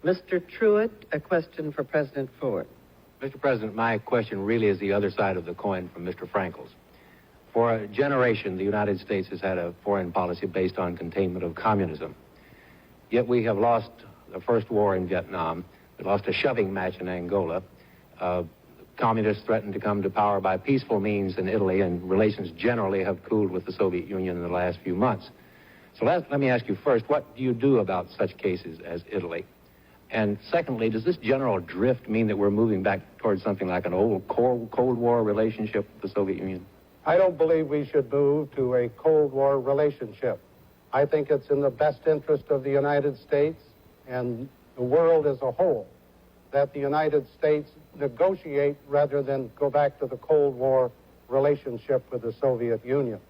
Mr. Truitt, a question for President Ford. Mr. President, my question really is the other side of the coin from Mr. Frankel's. For a generation, the United States has had a foreign policy based on containment of communism. Yet we have lost the first war in Vietnam. We lost a shoving match in Angola. Communists threatened to come to power by peaceful means in Italy, and relations generally have cooled with the Soviet Union in the last few months. So let me ask you first, what do you do about such cases as Italy? And secondly, does this general drift mean that we're moving back towards something like an old Cold War relationship with the Soviet Union? I don't believe we should move to a Cold War relationship. I think it's in the best interest of the United States and the world as a whole that the United States negotiate rather than go back to the Cold War relationship with the Soviet Union.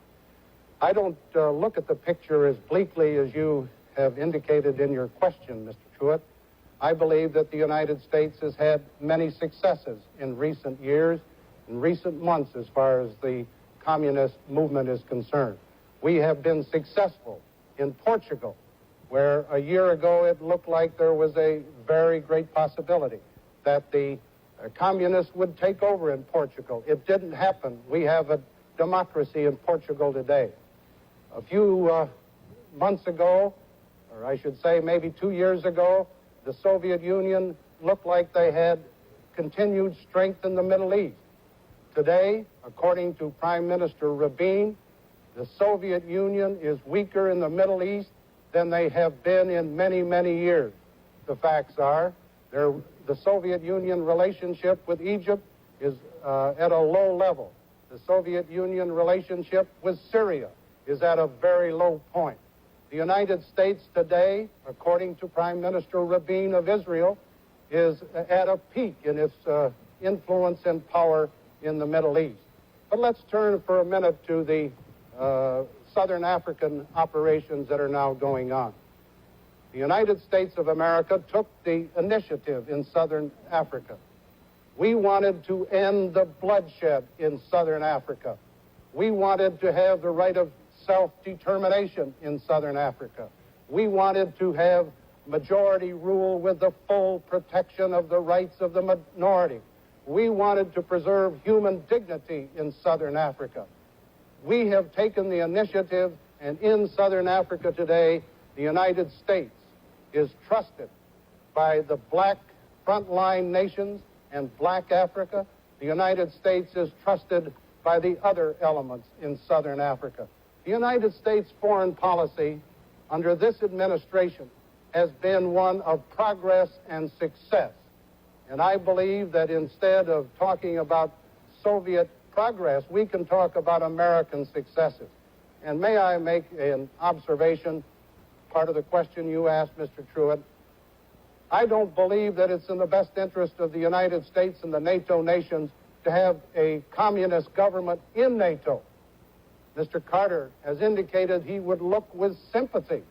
I don't look at the picture as bleakly as you have indicated in your question, Mr. Truitt. I believe that the United States has had many successes in recent years, in recent months, as far as the communist movement is concerned. We have been successful in Portugal, where a year ago it looked like there was a very great possibility that the communists would take over in Portugal. It didn't happen. We have a democracy in Portugal today. A few months ago, or I should say maybe 2 years ago, the Soviet Union looked like they had continued strength in the Middle East. Today, according to Prime Minister Rabin, the Soviet Union is weaker in the Middle East than they have been in many, many years. The facts are, the Soviet Union relationship with Egypt is at a low level. The Soviet Union relationship with Syria is at a very low point. The United States today, according to Prime Minister Rabin of Israel, is at a peak in its influence and power in the Middle East. But let's turn for a minute to the Southern African operations that are now going on. The United States of America took the initiative in Southern Africa. We wanted to end the bloodshed in Southern Africa. We wanted to have the right of self-determination in Southern Africa. We wanted to have majority rule with the full protection of the rights of the minority. We wanted to preserve human dignity in Southern Africa. We have taken the initiative, and in Southern Africa today, the United States is trusted by the black frontline nations and black Africa. The United States is trusted by the other elements in Southern Africa. The United States foreign policy under this administration has been one of progress and success. And I believe that instead of talking about Soviet progress, we can talk about American successes. And may I make an observation, part of the question you asked, Mr. Truitt? I don't believe that it's in the best interest of the United States and the NATO nations to have a communist government in NATO. Mr. Carter has indicated he would look with sympathy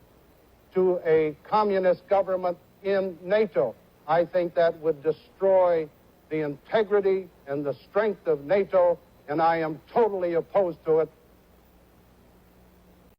to a communist government in NATO. I think that would destroy the integrity and the strength of NATO, and I am totally opposed to it.